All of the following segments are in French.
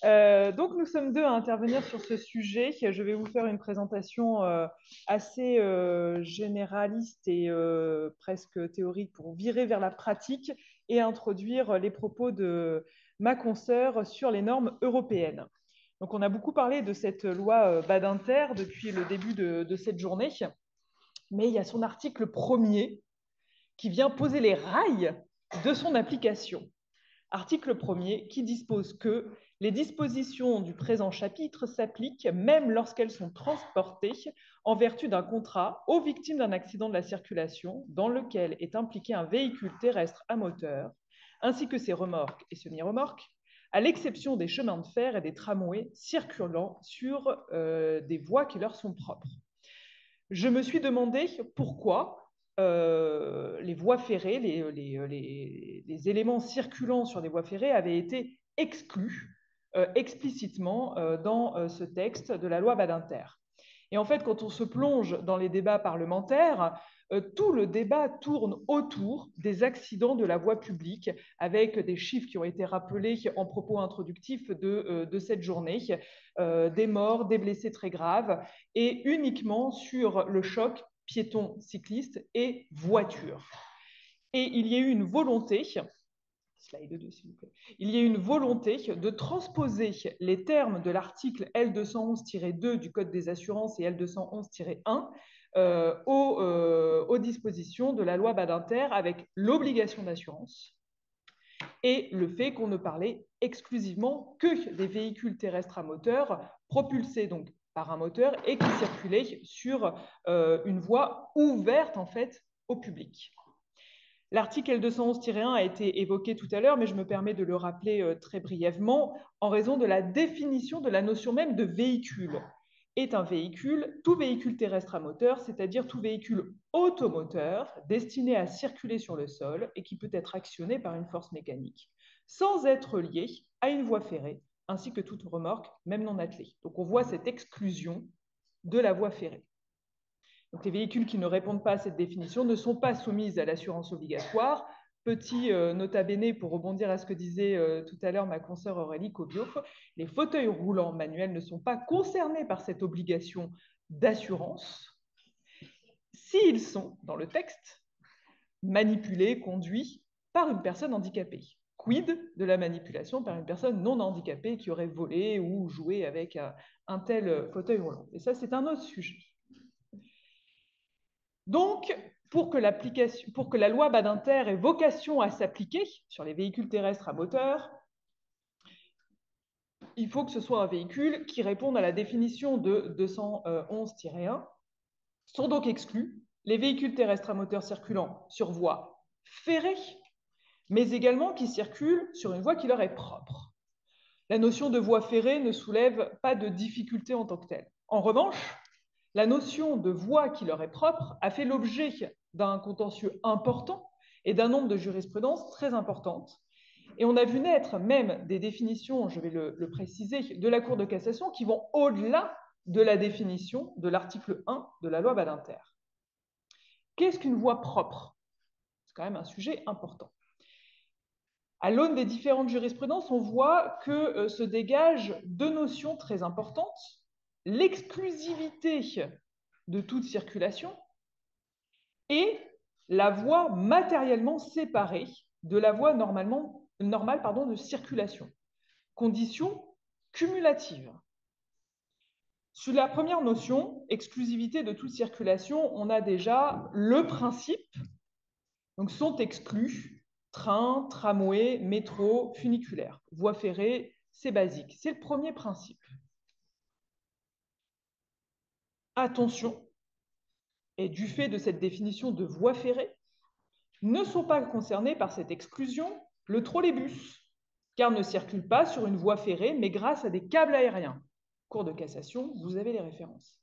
Donc, nous sommes deux à intervenir sur ce sujet. Je vais vous faire une présentation assez généraliste et presque théorique pour virer vers la pratique et introduire les propos de ma consoeur sur les normes européennes. Donc, on a beaucoup parlé de cette loi Badinter depuis le début de cette journée, mais il y a son article premier qui vient poser les rails de son application. Article 1er qui dispose que les dispositions du présent chapitre s'appliquent même lorsqu'elles sont transportées en vertu d'un contrat aux victimes d'un accident de la circulation dans lequel est impliqué un véhicule terrestre à moteur, ainsi que ses remorques et semi-remorques, à l'exception des chemins de fer et des tramways circulant sur des voies qui leur sont propres. Je me suis demandé pourquoi les voies ferrées, les éléments circulant sur les voies ferrées avaient été exclus explicitement dans ce texte de la loi Badinter. Et en fait, quand on se plonge dans les débats parlementaires, tout le débat tourne autour des accidents de la voie publique, avec des chiffres qui ont été rappelés en propos introductifs de cette journée, des morts, des blessés très graves, et uniquement sur le choc piéton-cycliste et voiture. Et il y a eu une volonté, slide 2 s'il vous plaît, il y a une volonté de transposer les termes de l'article L211-2 du Code des assurances et L211-1 aux dispositions de la loi Badinter avec l'obligation d'assurance et le fait qu'on ne parlait exclusivement que des véhicules terrestres à moteur propulsés donc par un moteur et qui circulaient sur une voie ouverte en fait au public. L'article L211-1 a été évoqué tout à l'heure, mais je me permets de le rappeler très brièvement en raison de la définition de la notion même de véhicule. Est un véhicule, tout véhicule terrestre à moteur, c'est-à-dire tout véhicule automoteur destiné à circuler sur le sol et qui peut être actionné par une force mécanique, sans être lié à une voie ferrée, ainsi que toute remorque, même non attelée. Donc on voit cette exclusion de la voie ferrée. Donc, les véhicules qui ne répondent pas à cette définition ne sont pas soumis à l'assurance obligatoire. Petit nota bene pour rebondir à ce que disait tout à l'heure ma consoeur Aurélie Cobioff, les fauteuils roulants manuels ne sont pas concernés par cette obligation d'assurance s'ils sont, dans le texte, manipulés, conduits par une personne handicapée. Quid de la manipulation par une personne non handicapée qui aurait volé ou joué avec un tel fauteuil roulant? Et ça, c'est un autre sujet. Donc, pour que la loi Badinter ait vocation à s'appliquer sur les véhicules terrestres à moteur, il faut que ce soit un véhicule qui réponde à la définition de 211-1. Sont donc exclus les véhicules terrestres à moteur circulant sur voie ferrée, mais également qui circulent sur une voie qui leur est propre. La notion de voie ferrée ne soulève pas de difficulté en tant que telle. En revanche, la notion de voie qui leur est propre a fait l'objet d'un contentieux important et d'un nombre de jurisprudences très importantes. Et on a vu naître même des définitions, je vais le préciser, de la Cour de cassation qui vont au-delà de la définition de l'article 1 de la loi Badinter. Qu'est-ce qu'une voie propre? C'est quand même un sujet important. À l'aune des différentes jurisprudences, on voit que se dégagent deux notions très importantes. L'exclusivité de toute circulation et la voie matériellement séparée de la voie normale de circulation. Condition cumulative. Sur la première notion, exclusivité de toute circulation, on a déjà le principe, donc sont exclus train, tramway, métro, funiculaire. Voie ferrée, c'est basique. C'est le premier principe. Attention, et du fait de cette définition de voie ferrée, ne sont pas concernés par cette exclusion le trolleybus, car ne circulent pas sur une voie ferrée, mais grâce à des câbles aériens. Cour de cassation, vous avez les références.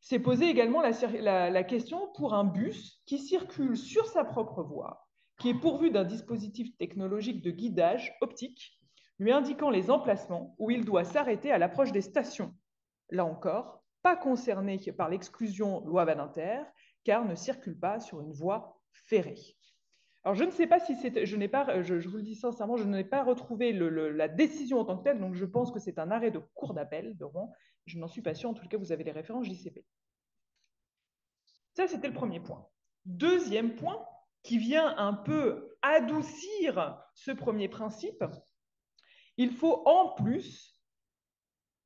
C'est posé également la question pour un bus qui circule sur sa propre voie, qui est pourvu d'un dispositif technologique de guidage optique, lui indiquant les emplacements où il doit s'arrêter à l'approche des stations. Là encore, pas concerné par l'exclusion loi Badinter, car ne circule pas sur une voie ferrée. Alors, je ne sais pas si c'était, je n'ai pas, je vous le dis sincèrement, je n'ai pas retrouvé la décision en tant que telle, donc je pense que c'est un arrêt de cour d'appel de Rouen. Je n'en suis pas sûre, en tout cas, vous avez les références JCP. Ça, c'était le premier point. Deuxième point, qui vient un peu adoucir ce premier principe, il faut en plus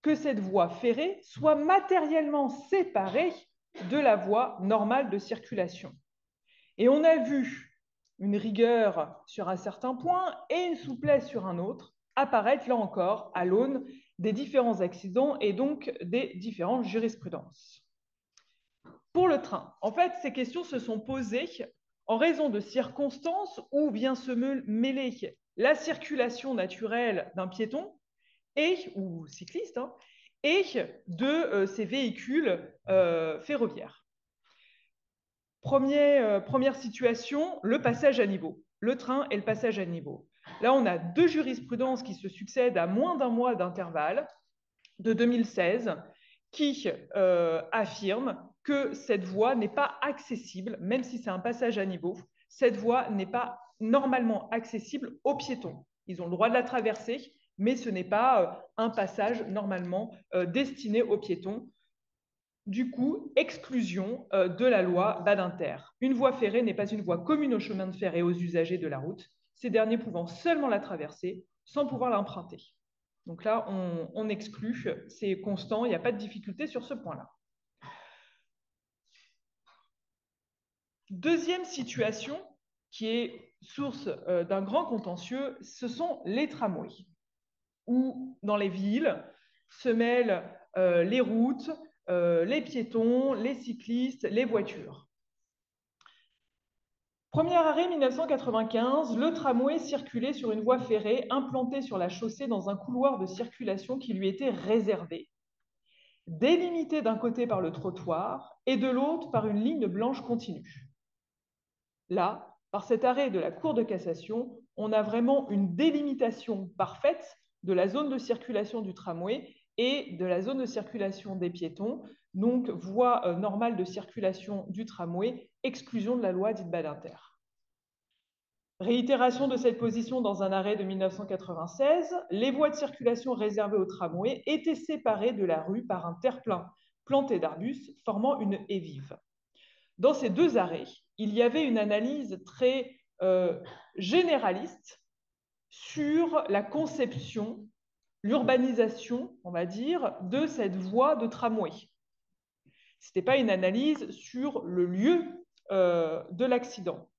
que cette voie ferrée soit matériellement séparée de la voie normale de circulation. Et on a vu une rigueur sur un certain point et une souplesse sur un autre apparaître, là encore, à l'aune des différents accidents et donc des différentes jurisprudences. Pour le train, en fait, ces questions se sont posées en raison de circonstances où vient se mêler la circulation naturelle d'un piéton ou cycliste et de ces véhicules ferroviaires. Première situation, le passage à niveau. Le train et le passage à niveau. Là, on a deux jurisprudences qui se succèdent à moins d'un mois d'intervalle de 2016 qui affirment que cette voie n'est pas accessible, même si c'est un passage à niveau, cette voie n'est pas normalement accessible aux piétons. Ils ont le droit de la traverser, mais ce n'est pas un passage normalement destiné aux piétons. Du coup, exclusion de la loi Badinter. Une voie ferrée n'est pas une voie commune aux chemins de fer et aux usagers de la route, ces derniers pouvant seulement la traverser sans pouvoir l'emprunter. Donc là, on exclut, c'est constant, il n'y a pas de difficulté sur ce point-là. Deuxième situation qui est source d'un grand contentieux, ce sont les tramways, où dans les villes se mêlent les routes, les piétons, les cyclistes, les voitures. Premier arrêt 1995, le tramway circulait sur une voie ferrée implantée sur la chaussée dans un couloir de circulation qui lui était réservé, délimité d'un côté par le trottoir et de l'autre par une ligne blanche continue. Là, par cet arrêt de la Cour de cassation, on a vraiment une délimitation parfaite de la zone de circulation du tramway et de la zone de circulation des piétons, donc voie normale de circulation du tramway, exclusion de la loi dite Badinter. Réitération de cette position dans un arrêt de 1996, les voies de circulation réservées au tramway étaient séparées de la rue par un terre-plein planté d'arbustes formant une haie vive. Dans ces deux arrêts, il y avait une analyse très généraliste sur la conception, l'urbanisation, on va dire, de cette voie de tramway. Ce n'était pas une analyse sur le lieu de l'accident.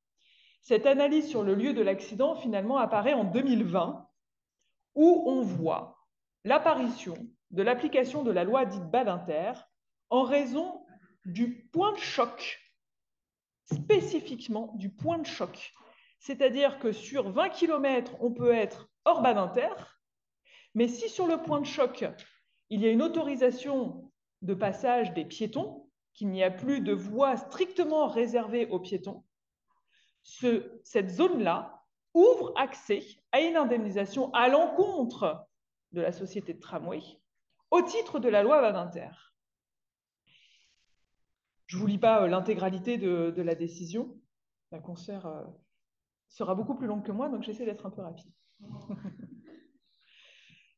Cette analyse sur le lieu de l'accident, finalement, apparaît en 2020, où on voit l'apparition de l'application de la loi dite Badinter en raison du point de choc, spécifiquement du point de choc. C'est-à-dire que sur 20 km, on peut être hors Badinter, mais si sur le point de choc, il y a une autorisation de passage des piétons, qu'il n'y a plus de voie strictement réservée aux piétons, cette zone-là ouvre accès à une indemnisation à l'encontre de la société de tramway au titre de la loi Badinter. Je ne vous lis pas l'intégralité de la décision. La concert sera beaucoup plus longue que moi, donc j'essaie d'être un peu rapide.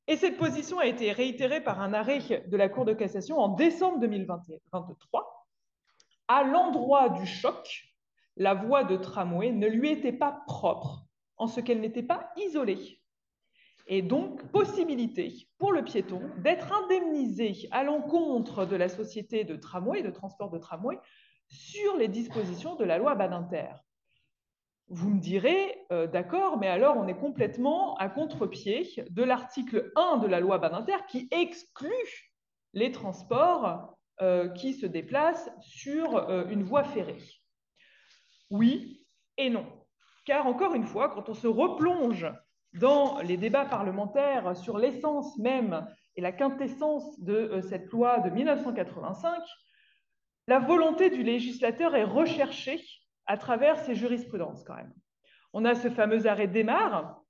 Et cette position a été réitérée par un arrêt de la Cour de cassation en décembre 2023. À l'endroit du choc, la voie de tramway ne lui était pas propre, en ce qu'elle n'était pas isolée. Et donc, possibilité pour le piéton d'être indemnisé à l'encontre de la société de tramway, de transport de tramway, sur les dispositions de la loi Badinter. Vous me direz, d'accord, mais alors on est complètement à contre-pied de l'article 1 de la loi Badinter qui exclut les transports qui se déplacent sur une voie ferrée. Oui et non. Car encore une fois, quand on se replonge dans les débats parlementaires sur l'essence même et la quintessence de cette loi de 1985, la volonté du législateur est recherchée à travers ces jurisprudences quand même. On a ce fameux arrêt Desmar,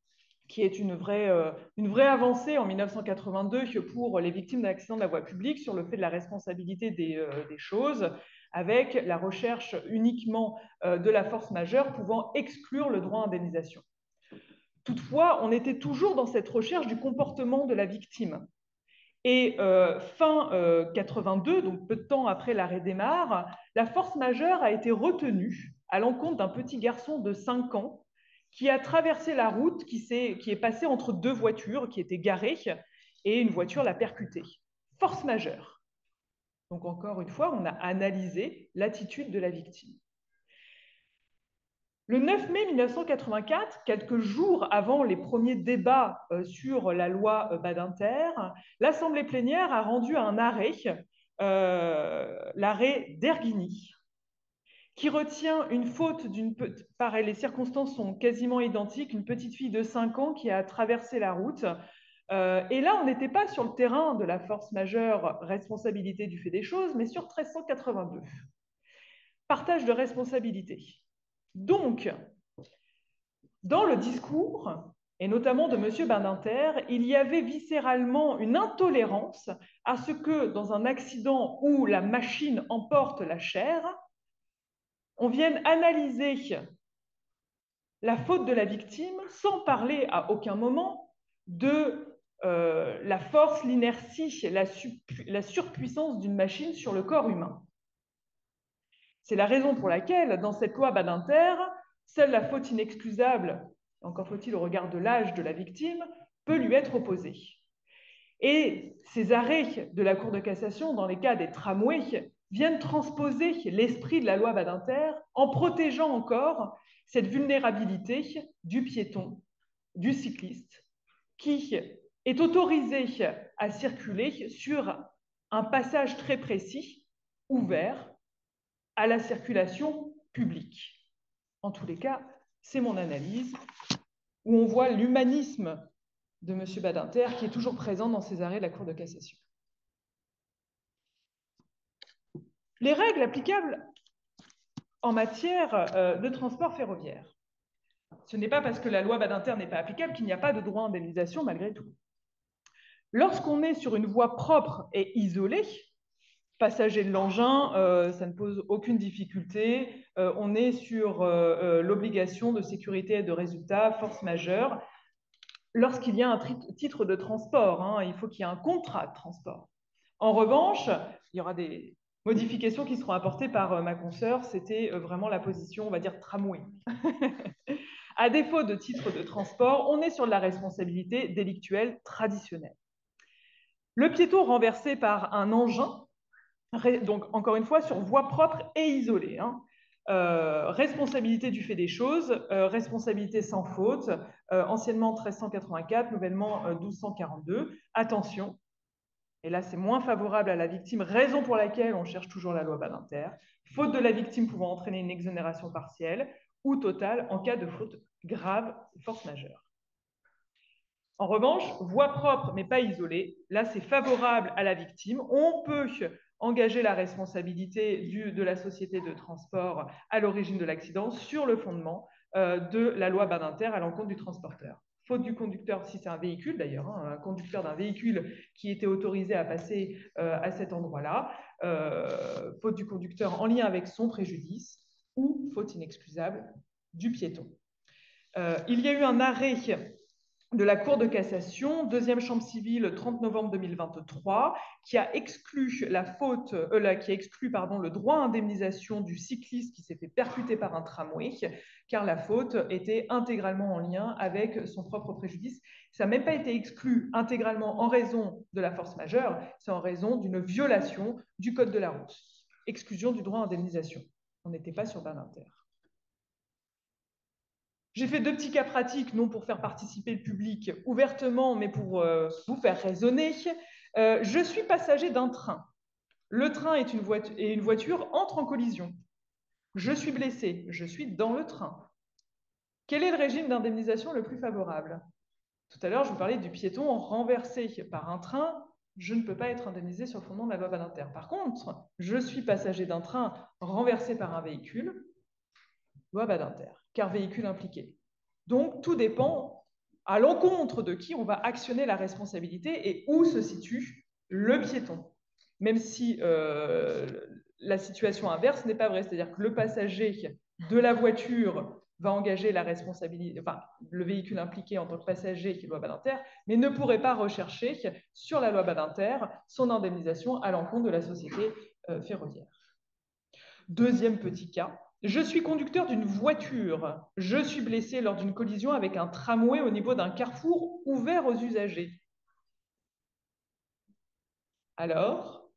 qui est une vraie avancée en 1982 pour les victimes d'accidents de la voie publique sur le fait de la responsabilité des choses, avec la recherche uniquement de la force majeure pouvant exclure le droit à indemnisation. Toutefois, on était toujours dans cette recherche du comportement de la victime. Et fin 82, donc peu de temps après l'arrêt d'Aymar, la force majeure a été retenue à l'encontre d'un petit garçon de 5 ans qui a traversé la route, qui est passé entre deux voitures qui étaient garées, et une voiture l'a percuté. Force majeure. Donc encore une fois, on a analysé l'attitude de la victime. Le 9 mai 1984, quelques jours avant les premiers débats sur la loi Badinter, l'Assemblée plénière a rendu un arrêt, l'arrêt d'Erghini, qui retient une faute d'une... Pareil, les circonstances sont quasiment identiques, une petite fille de 5 ans qui a traversé la route. Et là, on n'était pas sur le terrain de la force majeure, responsabilité du fait des choses, mais sur 1382. Partage de responsabilité. Donc, dans le discours, et notamment de M. Badinter, il y avait viscéralement une intolérance à ce que, dans un accident où la machine emporte la chair, on vienne analyser la faute de la victime sans parler à aucun moment de la force, l'inertie, la surpuissance d'une machine sur le corps humain. C'est la raison pour laquelle, dans cette loi Badinter, seule la faute inexcusable, encore faut-il au regard de l'âge de la victime, peut lui être opposée. Et ces arrêts de la Cour de cassation, dans les cas des tramways, viennent transposer l'esprit de la loi Badinter en protégeant encore cette vulnérabilité du piéton, du cycliste, qui est autorisé à circuler sur un passage très précis, ouvert, à la circulation publique. En tous les cas, c'est mon analyse, où on voit l'humanisme de M. Badinter qui est toujours présent dans ces arrêts de la Cour de cassation. Les règles applicables en matière de transport ferroviaire. Ce n'est pas parce que la loi Badinter n'est pas applicable qu'il n'y a pas de droit à indemnisation malgré tout. Lorsqu'on est sur une voie propre et isolée, passager de l'engin, ça ne pose aucune difficulté. On est sur l'obligation de sécurité et de résultat, force majeure. Lorsqu'il y a un titre de transport, hein, il faut qu'il y ait un contrat de transport. En revanche, il y aura des modifications qui seront apportées par ma consoeur. C'était vraiment la position, on va dire, tramway. À défaut de titre de transport, on est sur la responsabilité délictuelle traditionnelle. Le piéton renversé par un engin, donc encore une fois sur voie propre et isolée, hein. Responsabilité du fait des choses, responsabilité sans faute, anciennement 1384, nouvellement 1242. Attention, et là c'est moins favorable à la victime, raison pour laquelle on cherche toujours la loi Badinter, faute de la victime pouvant entraîner une exonération partielle ou totale en cas de faute grave, force majeure. En revanche, voie propre mais pas isolée, là c'est favorable à la victime. On peut engager la responsabilité de la société de transport à l'origine de l'accident sur le fondement de la loi Badinter à l'encontre du transporteur. Faute du conducteur, si c'est un véhicule d'ailleurs, hein, un conducteur d'un véhicule qui était autorisé à passer à cet endroit-là, faute du conducteur en lien avec son préjudice ou faute inexcusable du piéton. Il y a eu un arrêt de la Cour de cassation, deuxième chambre civile, le 30 novembre 2023, qui a exclu le droit à indemnisation du cycliste qui s'est fait percuter par un tramway, car la faute était intégralement en lien avec son propre préjudice. Ça n'a même pas été exclu intégralement en raison de la force majeure, c'est en raison d'une violation du code de la route. Exclusion du droit à indemnisation. On n'était pas sur Badinter. J'ai fait 2 petits cas pratiques, non pour faire participer le public ouvertement, mais pour vous faire raisonner. Je suis passager d'un train. Le train et une voiture entrent en collision. Je suis blessé. Je suis dans le train. Quel est le régime d'indemnisation le plus favorable? Tout à l'heure, je vous parlais du piéton renversé par un train. Je ne peux pas être indemnisé sur le fondement de la loi Badinter. Par contre, je suis passager d'un train renversé par un véhicule. Loi Badinter, car véhicule impliqué. Donc, tout dépend à l'encontre de qui on va actionner la responsabilité et où se situe le piéton. Même si la situation inverse n'est pas vraie. C'est-à-dire que le passager de la voiture va engager la responsabilité, enfin, le véhicule impliqué en tant que passager qui est loi Badinter, mais ne pourrait pas rechercher sur la loi Badinter son indemnisation à l'encontre de la société ferroviaire. Deuxième petit cas, je suis conducteur d'une voiture. Je suis blessé lors d'une collision avec un tramway au niveau d'un carrefour ouvert aux usagers. Alors,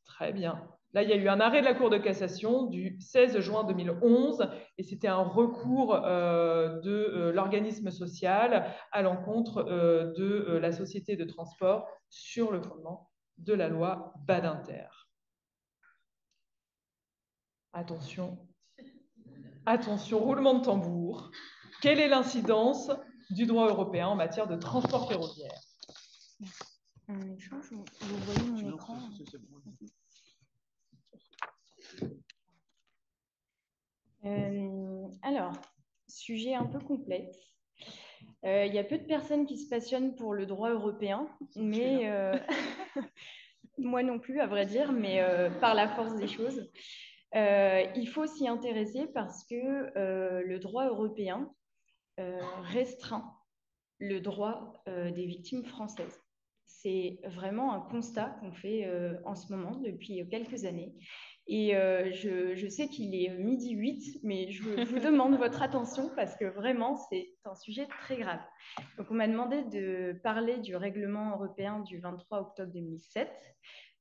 très bien. Là, il y a eu un arrêt de la Cour de cassation du 16 juin 2011 et c'était un recours de l'organisme social à l'encontre de la société de transport sur le fondement de la loi Badinter. Attention, attention, roulement de tambour. Quelle est l'incidence du droit européen en matière de transport ferroviaire? Un échange, vous voyez mon écran. Alors, sujet un peu complexe. Il y a peu de personnes qui se passionnent pour le droit européen, mais moi non plus, à vrai dire, mais par la force des choses. Il faut s'y intéresser parce que le droit européen restreint le droit des victimes françaises. C'est vraiment un constat qu'on fait en ce moment depuis quelques années. Et je sais qu'il est 12h08, mais je vous demande votre attention parce que vraiment, c'est un sujet très grave. Donc, on m'a demandé de parler du règlement européen du 23 octobre 2007.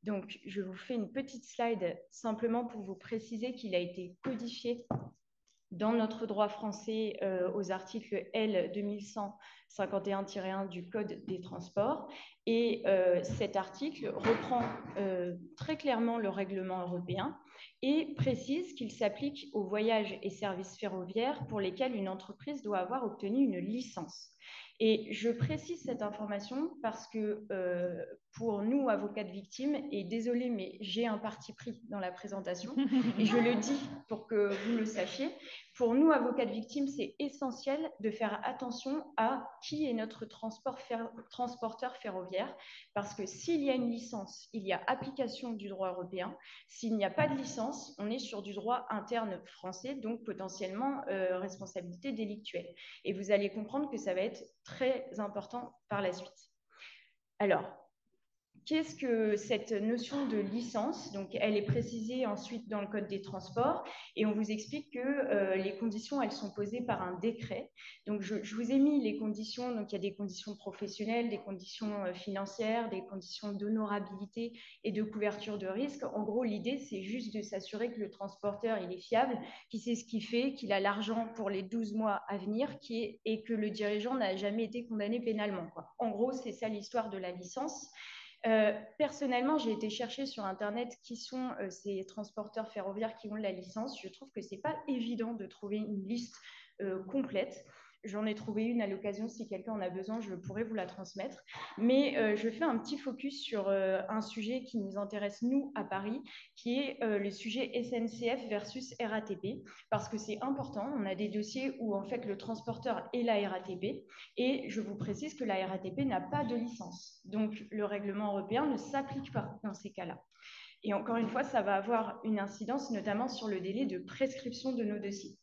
Donc, je vous fais une petite slide simplement pour vous préciser qu'il a été codifié dans notre droit français aux articles L 2151-1 du Code des transports. Et cet article reprend très clairement le règlement européen et précise qu'il s'applique aux voyages et services ferroviaires pour lesquels une entreprise doit avoir obtenu une licence. Et je précise cette information parce que pour nous, avocats de victimes, et désolé, mais j'ai un parti pris dans la présentation, et je le dis pour que vous le sachiez, pour nous, avocats de victimes, c'est essentiel de faire attention à qui est notre transporteur ferroviaire, parce que s'il y a une licence, il y a application du droit européen. S'il n'y a pas de licence, on est sur du droit interne français, donc potentiellement responsabilité délictuelle. Et vous allez comprendre que ça va être très important par la suite. Alors, qu'est-ce que cette notion de licence? Donc, elle est précisée ensuite dans le Code des transports et on vous explique que les conditions, elles sont posées par un décret. Donc, je vous ai mis les conditions. Donc, il y a des conditions professionnelles, des conditions financières, des conditions d'honorabilité et de couverture de risque. En gros, l'idée, c'est juste de s'assurer que le transporteur, il est fiable, qu'il sait ce qu'il fait, qu'il a l'argent pour les 12 mois à venir et que le dirigeant n'a jamais été condamné pénalement, quoi. En gros, c'est ça l'histoire de la licence. Personnellement, j'ai été chercher sur Internet qui sont ces transporteurs ferroviaires qui ont la licence. Je trouve que ce n'est pas évident de trouver une liste complète. J'en ai trouvé une à l'occasion. Si quelqu'un en a besoin, je pourrais vous la transmettre. Mais je fais un petit focus sur un sujet qui nous intéresse, nous, à Paris, qui est le sujet SNCF versus RATP, parce que c'est important. On a des dossiers où, en fait, le transporteur est la RATP. Et je vous précise que la RATP n'a pas de licence. Donc, le règlement européen ne s'applique pas dans ces cas-là. Et encore une fois, ça va avoir une incidence notamment sur le délai de prescription de nos dossiers.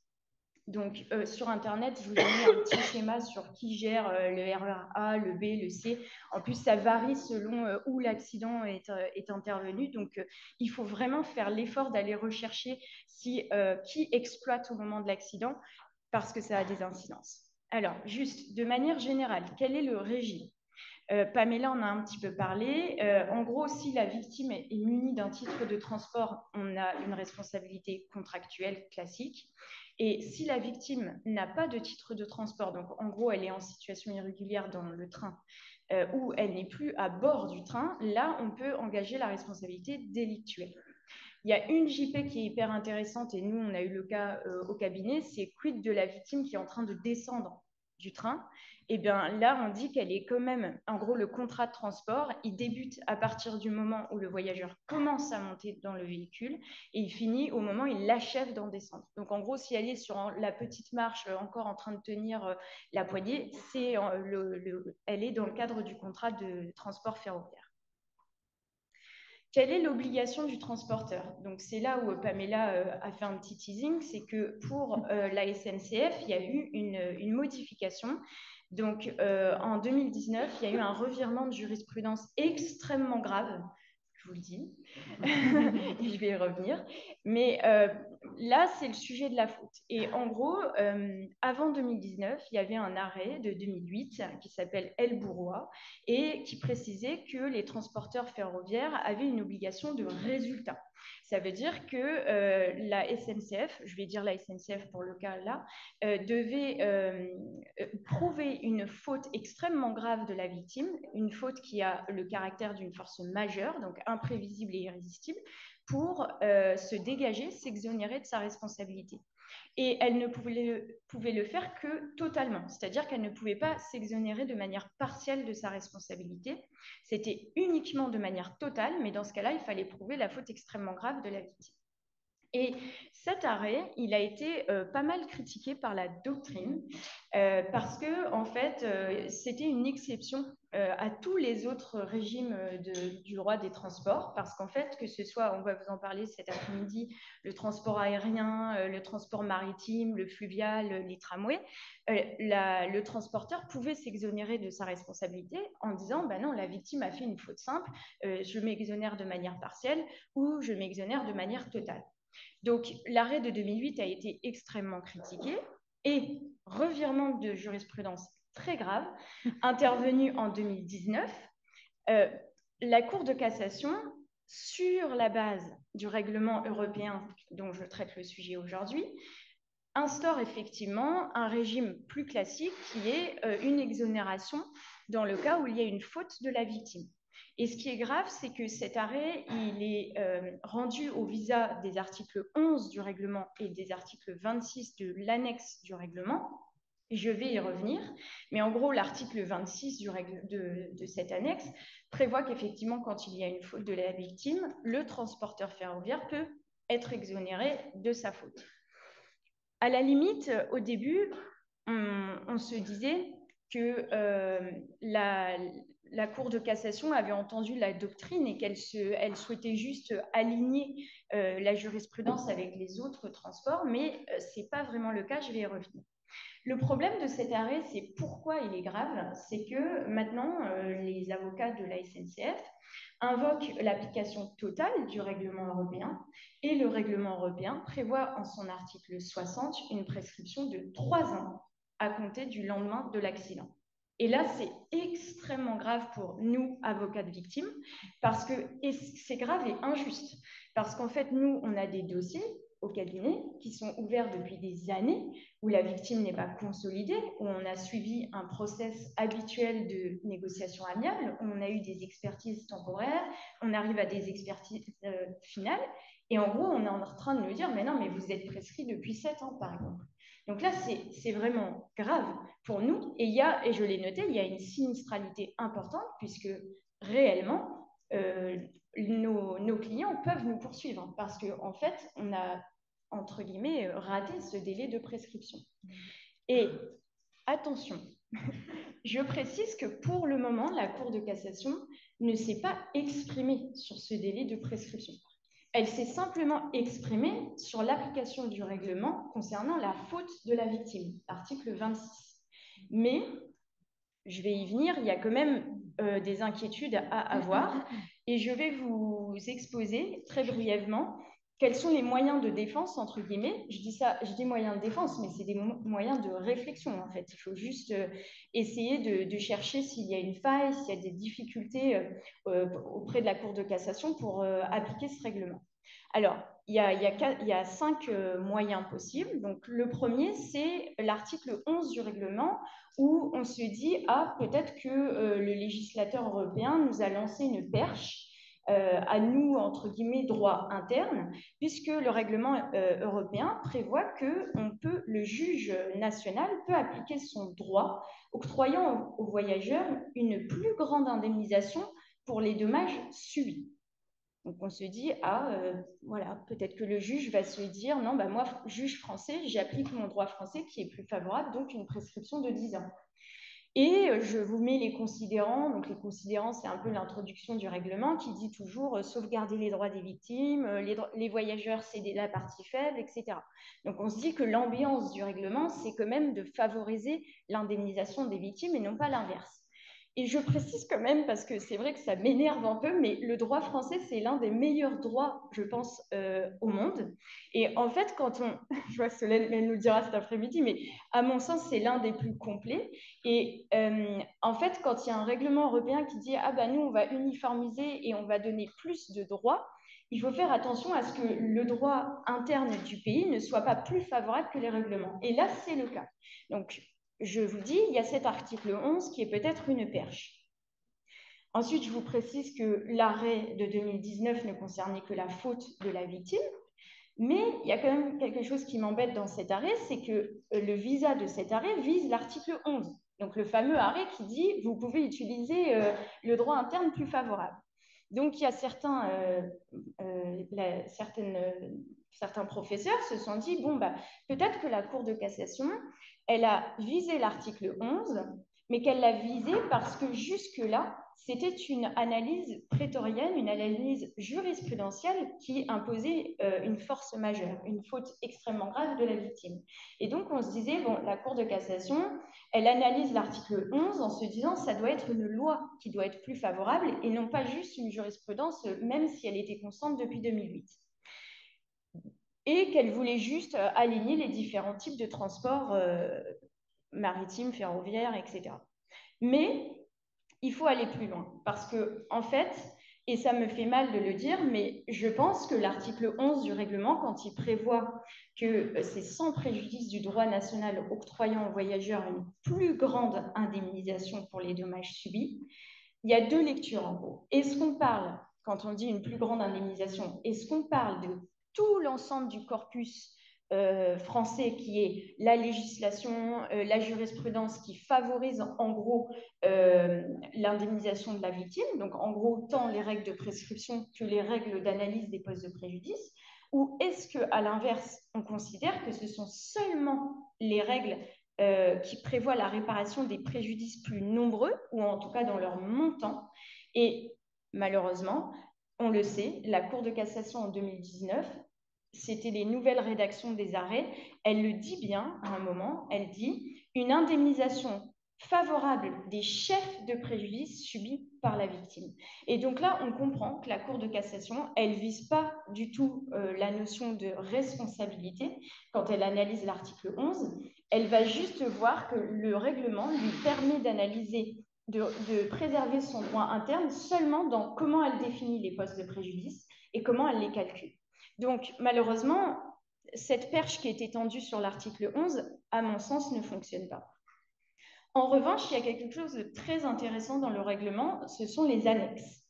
Donc, sur Internet, je vous ai mis un petit schéma sur qui gère le RER A, le B, le C. En plus, ça varie selon où l'accident est intervenu. Donc, il faut vraiment faire l'effort d'aller rechercher qui exploite au moment de l'accident parce que ça a des incidences. Alors, juste de manière générale, quel est le régime? Pamela en a un petit peu parlé. En gros, si la victime est munie d'un titre de transport, on a une responsabilité contractuelle classique. Et si la victime n'a pas de titre de transport, donc en gros, elle est en situation irrégulière dans le train, ou elle n'est plus à bord du train, là, on peut engager la responsabilité délictuelle. Il y a une JP qui est hyper intéressante, et nous, on a eu le cas au cabinet, c'est quid de la victime qui est en train de descendre du train. Et bien là, on dit qu'elle est quand même, en gros, le contrat de transport, il débute à partir du moment où le voyageur commence à monter dans le véhicule et il finit au moment où il l'achève d'en descendre. Donc en gros, si elle est sur la petite marche encore en train de tenir la poignée, elle est dans le cadre du contrat de transport ferroviaire. quelle est l'obligation du transporteur? Donc, c'est là où Pamela a fait un petit teasing, c'est que pour la SNCF, il y a eu une modification. Donc, en 2019, il y a eu un revirement de jurisprudence extrêmement grave, je vous le dis, et je vais y revenir. Mais là, c'est le sujet de la faute. Et en gros, avant 2019, il y avait un arrêt de 2008 qui s'appelle El Bourrois et qui précisait que les transporteurs ferroviaires avaient une obligation de résultat. Ça veut dire que la SNCF, je vais dire la SNCF pour le cas là, devait prouver une faute extrêmement grave de la victime, une faute qui a le caractère d'une force majeure, donc imprévisible et irrésistible, pour se dégager, s'exonérer de sa responsabilité. Et elle ne pouvait le faire que totalement, c'est-à-dire qu'elle ne pouvait pas s'exonérer de manière partielle de sa responsabilité. C'était uniquement de manière totale, mais dans ce cas-là, il fallait prouver la faute extrêmement grave de la victime. Et cet arrêt, il a été pas mal critiqué par la doctrine parce que, en fait, c'était une exception à tous les autres régimes du droit des transports, parce qu'en fait, que ce soit, on va vous en parler cet après-midi, le aérien, le transport maritime, le fluvial, les tramways, le transporteur pouvait s'exonérer de sa responsabilité en disant, bah non, la victime a fait une faute simple, je m'exonère de manière partielle ou je m'exonère de manière totale. Donc, l'arrêt de 2008 a été extrêmement critiqué et revirement de jurisprudence très grave, intervenu en 2019, la Cour de cassation, sur la base du règlement européen dont je traite le sujet aujourd'hui, instaure effectivement un régime plus classique qui est une exonération dans le cas où il y a une faute de la victime. Et ce qui est grave, c'est que cet arrêt, il est rendu au visa des articles 11 du règlement et des articles 26 de l'annexe du règlement. Je vais y revenir, mais en gros, l'article 26 de cette annexe prévoit qu'effectivement, quand il y a une faute de la victime, le transporteur ferroviaire peut être exonéré de sa faute. À la limite, au début, on se disait que la Cour de cassation avait entendu la doctrine et qu'elle souhaitait juste aligner la jurisprudence avec les autres transports, mais ce n'est pas vraiment le cas, je vais y revenir. Le problème de cet arrêt, c'est pourquoi il est grave, c'est que maintenant, les avocats de la SNCF invoquent l'application totale du règlement européen et le règlement européen prévoit en son article 60 une prescription de 3 ans à compter du lendemain de l'accident. Et là, c'est extrêmement grave pour nous, avocats de victimes, parce que c'est grave et injuste. Parce qu'en fait, nous, on a des dossiers au cabinet qui sont ouverts depuis des années, où la victime n'est pas consolidée, où on a suivi un process habituel de négociation amiable, où on a eu des expertises temporaires, on arrive à des expertises finales, et en gros, on est en train de nous dire, mais non, mais vous êtes prescrit depuis 7 ans, par exemple. Donc là, c'est vraiment grave pour nous. Et je l'ai noté, il y a une sinistralité importante, puisque réellement, nos clients peuvent nous poursuivre, hein, parce qu'en fait, on a, entre guillemets, raté ce délai de prescription. Et attention, je précise que pour le moment, la Cour de cassation ne s'est pas exprimée sur ce délai de prescription. Elle s'est simplement exprimée sur l'application du règlement concernant la faute de la victime, article 26. Mais, je vais y venir, il y a quand même des inquiétudes à avoir et je vais vous exposer très brièvement quels sont les moyens de défense, entre guillemets. Je dis moyens de défense, mais c'est des moyens de réflexion, en fait. Il faut juste essayer de chercher s'il y a une faille, s'il y a des difficultés auprès de la Cour de cassation pour appliquer ce règlement. Alors, il y a 5 moyens possibles. Donc, le premier, c'est l'article 11 du règlement où on se dit, ah, peut-être que le législateur européen nous a lancé une perche à nous, entre guillemets, droit interne, puisque le règlement européen prévoit que le juge national peut appliquer son droit, octroyant aux voyageurs une plus grande indemnisation pour les dommages subis. Donc on se dit, voilà, peut-être que le juge va se dire, non, bah moi, juge français, j'applique mon droit français qui est plus favorable, donc une prescription de 10 ans. Et je vous mets les considérants. Donc, les considérants, c'est un peu l'introduction du règlement qui dit toujours sauvegarder les droits des victimes, les voyageurs, c'est la partie faible, etc. Donc, on se dit que l'ambiance du règlement, c'est quand même de favoriser l'indemnisation des victimes et non pas l'inverse. Et je précise quand même, parce que c'est vrai que ça m'énerve un peu, mais le droit français, c'est l'un des meilleurs droits, je pense, au monde. Et en fait, quand on... Je vois Solène, elle nous le dira cet après-midi, mais à mon sens, c'est l'un des plus complets. Et en fait, quand il y a un règlement européen qui dit « Ah ben nous, on va uniformiser et on va donner plus de droits », il faut faire attention à ce que le droit interne du pays ne soit pas plus favorable que les règlements. Et là, c'est le cas. Donc, je vous dis, il y a cet article 11 qui est peut-être une perche. Ensuite, je vous précise que l'arrêt de 2019 ne concernait que la faute de la victime, mais il y a quand même quelque chose qui m'embête dans cet arrêt, c'est que le visa de cet arrêt vise l'article 11, donc le fameux arrêt qui dit « vous pouvez utiliser le droit interne plus favorable ». Donc, il y a certains professeurs se sont dit, bon, bah, peut-être que la Cour de cassation, elle a visé l'article 11, mais qu'elle l'a visé parce que jusque-là, c'était une analyse prétorienne, une analyse jurisprudentielle qui imposait une force majeure, une faute extrêmement grave de la victime. Et donc, on se disait, bon, la Cour de cassation, elle analyse l'article 11 en se disant ça doit être une loi qui doit être plus favorable et non pas juste une jurisprudence, même si elle était constante depuis 2008. Et qu'elle voulait juste aligner les différents types de transports maritimes, ferroviaires, etc. Mais il faut aller plus loin parce que, en fait, et ça me fait mal de le dire, mais je pense que l'article 11 du règlement, quand il prévoit que c'est sans préjudice du droit national octroyant aux voyageurs une plus grande indemnisation pour les dommages subis, il y a deux lectures en gros. Est-ce qu'on parle, quand on dit une plus grande indemnisation, est-ce qu'on parle de tout l'ensemble du corpus français qui est la législation, la jurisprudence qui favorise en gros l'indemnisation de la victime, donc en gros tant les règles de prescription que les règles d'analyse des postes de préjudice, ou est-ce qu'à l'inverse, on considère que ce sont seulement les règles qui prévoient la réparation des préjudices plus nombreux, ou en tout cas dans leur montant. Et malheureusement, on le sait, la Cour de cassation en 2019, c'était les nouvelles rédactions des arrêts, elle le dit bien à un moment, elle dit une indemnisation favorable des chefs de préjudice subis par la victime. Et donc là, on comprend que la Cour de cassation, elle ne vise pas du tout la notion de responsabilité quand elle analyse l'article 11. Elle va juste voir que le règlement lui permet d'analyser, de préserver son droit interne seulement dans comment elle définit les postes de préjudice et comment elle les calcule. Donc, malheureusement, cette perche qui est étendue sur l'article 11, à mon sens, ne fonctionne pas. En revanche, il y a quelque chose de très intéressant dans le règlement, ce sont les annexes.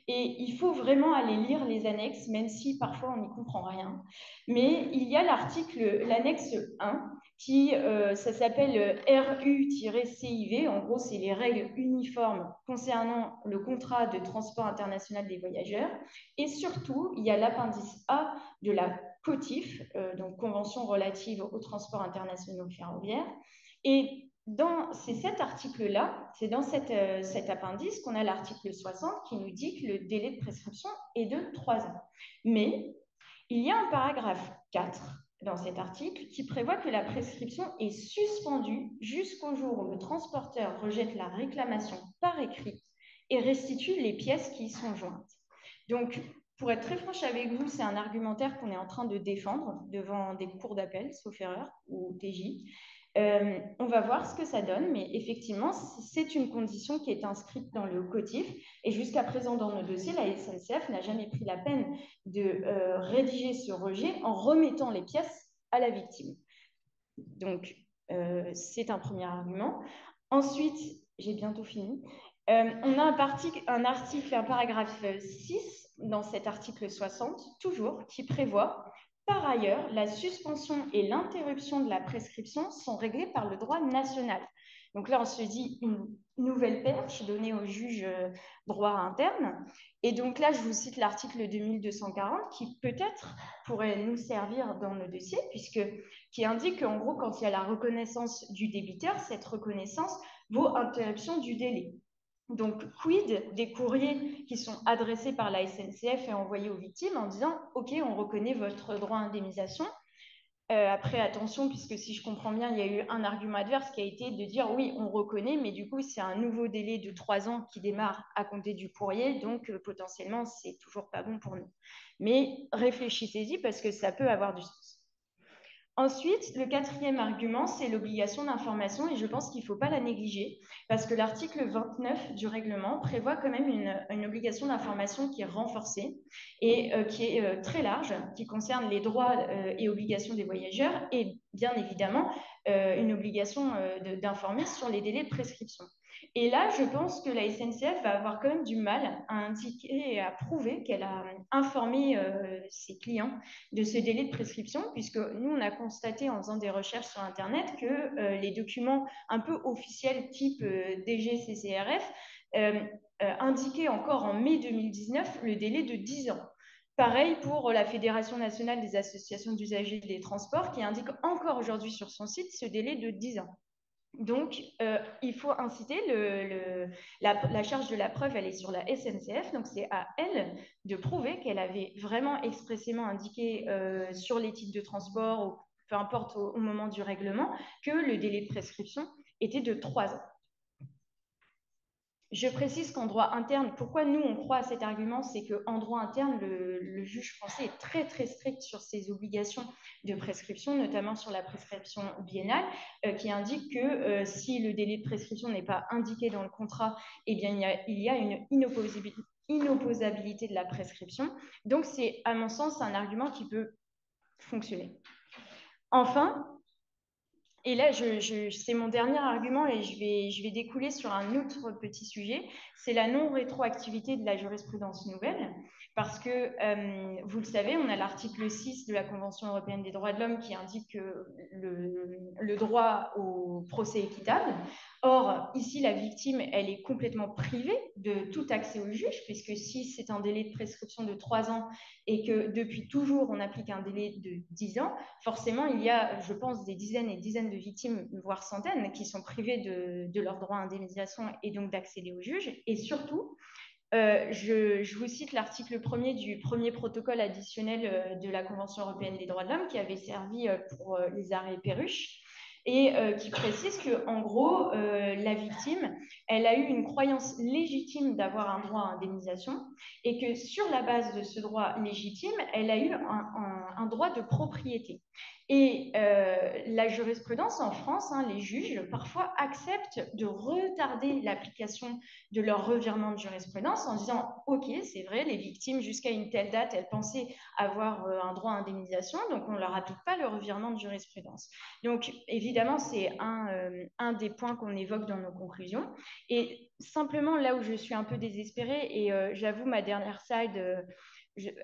Et il faut vraiment aller lire les annexes, même si parfois on n'y comprend rien. Mais il y a l'annexe 1, qui ça s'appelle RU-CIV. En gros, c'est les règles uniformes concernant le contrat de transport international des voyageurs. Et surtout, il y a l'appendice A de la COTIF, donc Convention relative au transport international ferroviaire. Et c'est cet article-là, c'est dans cet appendice qu'on a l'article 60 qui nous dit que le délai de prescription est de 3 ans. Mais il y a un paragraphe 4 dans cet article qui prévoit que la prescription est suspendue jusqu'au jour où le transporteur rejette la réclamation par écrit et restitue les pièces qui y sont jointes. Donc, pour être très franche avec vous, c'est un argumentaire qu'on est en train de défendre devant des cours d'appel, sauf erreur, ou TJ. On va voir ce que ça donne, mais effectivement, c'est une condition qui est inscrite dans le COTIF. Et jusqu'à présent, dans nos dossiers, la SNCF n'a jamais pris la peine de rédiger ce rejet en remettant les pièces à la victime. Donc, c'est un premier argument. Ensuite, j'ai bientôt fini. On a un paragraphe 6 dans cet article 60, toujours, qui prévoit par ailleurs, la suspension et l'interruption de la prescription sont réglées par le droit national. Donc là, on se dit une nouvelle perche donnée au juge droit interne. Et donc là, je vous cite l'article 2240 qui peut-être pourrait nous servir dans nos dossiers, qui indique qu'en gros, quand il y a la reconnaissance du débiteur, cette reconnaissance vaut interruption du délai. Donc, quid des courriers qui sont adressés par la SNCF et envoyés aux victimes en disant « Ok, on reconnaît votre droit à indemnisation ». Après, attention, puisque si je comprends bien, il y a eu un argument adverse qui a été de dire oui, on reconnaît, mais du coup, c'est un nouveau délai de 3 ans qui démarre à compter du courrier, donc potentiellement, c'est toujours pas bon pour nous. Mais réfléchissez-y parce que ça peut avoir du sens. Ensuite, le quatrième argument, c'est l'obligation d'information et je pense qu'il ne faut pas la négliger parce que l'article 29 du règlement prévoit quand même une obligation d'information qui est renforcée et qui est très large, qui concerne les droits et obligations des voyageurs et bien évidemment une obligation d'informer sur les délais de prescription. Et là, je pense que la SNCF va avoir quand même du mal à indiquer et à prouver qu'elle a informé ses clients de ce délai de prescription, puisque nous, on a constaté en faisant des recherches sur Internet que les documents un peu officiels type DGCCRF indiquaient encore en mai 2019 le délai de 10 ans. Pareil pour la Fédération nationale des associations d'usagers des transports qui indique encore aujourd'hui sur son site ce délai de 10 ans. Donc, il faut inciter la charge de la preuve, elle est sur la SNCF, donc c'est à elle de prouver qu'elle avait vraiment expressément indiqué sur les titres de transport, ou peu importe au moment du règlement, que le délai de prescription était de 3 ans. Je précise qu'en droit interne, pourquoi nous on croit à cet argument, c'est qu'en droit interne, le juge français est très très strict sur ses obligations de prescription, notamment sur la prescription biennale, qui indique que si le délai de prescription n'est pas indiqué dans le contrat, eh bien il y a une inopposabilité de la prescription. Donc c'est à mon sens un argument qui peut fonctionner. Enfin, et là, c'est mon dernier argument et je vais découler sur un autre petit sujet, c'est la non-rétroactivité de la jurisprudence nouvelle. Parce que, vous le savez, on a l'article 6 de la Convention européenne des droits de l'homme qui indique le droit au procès équitable. Or, ici, la victime, elle est complètement privée de tout accès au juge, puisque si c'est un délai de prescription de 3 ans et que depuis toujours, on applique un délai de 10 ans, forcément, il y a, je pense, des dizaines et dizaines de victimes, voire centaines, qui sont privées de leur droit à indemnisation et donc d'accéder au juge. Et surtout, je vous cite l'article 1er du premier protocole additionnel de la Convention européenne des droits de l'homme qui avait servi pour les arrêts Perruche et qui précise qu'en gros, la victime, elle a eu une croyance légitime d'avoir un droit à indemnisation et que sur la base de ce droit légitime, elle a eu un droit de propriété. Et la jurisprudence en France, les juges, parfois acceptent de retarder l'application de leur revirement de jurisprudence en disant « Ok, c'est vrai, les victimes, jusqu'à une telle date, elles pensaient avoir un droit à indemnisation, donc on ne leur applique pas le revirement de jurisprudence. » Donc, évidemment, c'est un des points qu'on évoque dans nos conclusions. Et simplement, là où je suis un peu désespérée, et j'avoue, ma dernière slide...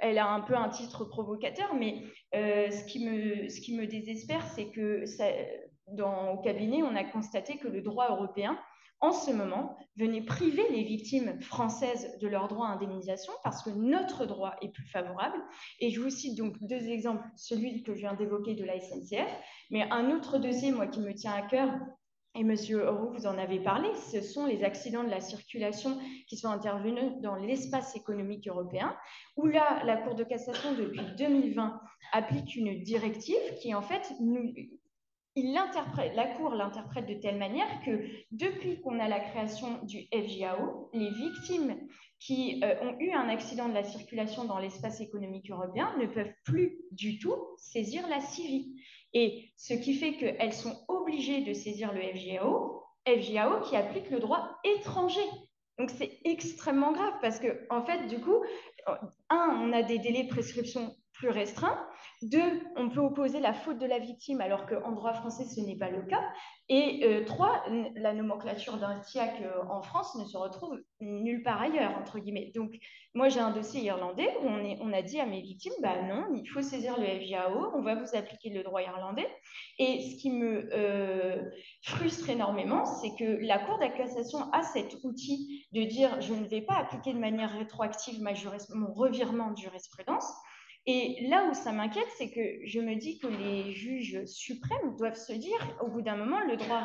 elle a un peu un titre provocateur, mais ce qui me désespère, c'est que au cabinet, on a constaté que le droit européen, en ce moment, venait priver les victimes françaises de leur droit à indemnisation parce que notre droit est plus favorable. Et je vous cite donc 2 exemples, celui que je viens d'évoquer de la SNCF, mais un autre dossier, moi, qui me tient à cœur, et Monsieur Roux, vous en avez parlé, ce sont les accidents de la circulation qui sont intervenus dans l'espace économique européen, où là, la Cour de cassation, depuis 2020, applique une directive qui, en fait, la Cour l'interprète de telle manière que depuis qu'on a la création du FGAO, les victimes qui ont eu un accident de la circulation dans l'espace économique européen ne peuvent plus du tout saisir la CIVI. Et ce qui fait qu'elles sont obligées de saisir le FGAO qui applique le droit étranger. Donc c'est extrêmement grave parce que, en fait, du coup, on a des délais de prescription plus restreints. 2, on peut opposer la faute de la victime alors qu'en droit français, ce n'est pas le cas. Et 3, la nomenclature d'un TIAC en France ne se retrouve nulle part ailleurs, entre guillemets. Donc, moi, j'ai un dossier irlandais où on a dit à mes victimes, bah non, il faut saisir le FGAO, on va vous appliquer le droit irlandais. Et ce qui me frustre énormément, c'est que la Cour de cassation a cet outil de dire, je ne vais pas appliquer de manière rétroactive mon revirement de jurisprudence, Et là où ça m'inquiète, c'est que je me dis que les juges suprêmes doivent se dire, au bout d'un moment, le droit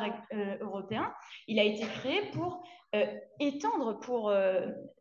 européen, il a été créé pour étendre, pour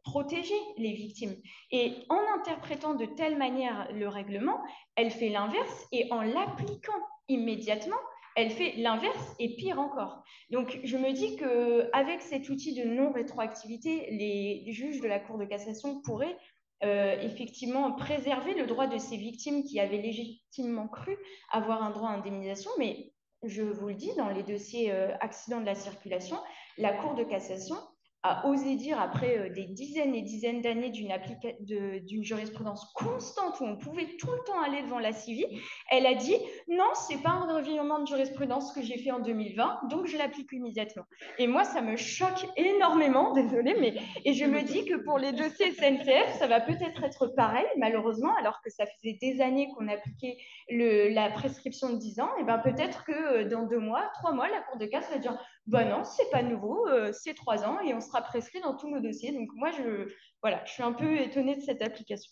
protéger les victimes. Et en interprétant de telle manière le règlement, elle fait l'inverse et en l'appliquant immédiatement, elle fait l'inverse et pire encore. Donc, je me dis qu'avec cet outil de non-rétroactivité, les juges de la Cour de cassation pourraient effectivement préserver le droit de ces victimes qui avaient légitimement cru avoir un droit à indemnisation. Mais je vous le dis, dans les dossiers accidents de la circulation, la Cour de cassation a osé dire, après des dizaines et dizaines d'années d'une jurisprudence constante où on pouvait tout le temps aller devant la CIVI, elle a dit non, c'est pas un revirement de jurisprudence que j'ai fait en 2020, donc je l'applique immédiatement. Et moi, ça me choque énormément, désolée, mais et je me dis que pour les dossiers SNCF, ça va peut-être être pareil, malheureusement, alors que ça faisait des années qu'on appliquait la prescription de 10 ans, et ben peut-être que dans 2 mois, 3 mois, la Cour de casse va dire bah non, c'est pas nouveau, c'est 3 ans et on sera prescrit dans tous nos dossiers. Donc moi, voilà, je suis un peu étonnée de cette application.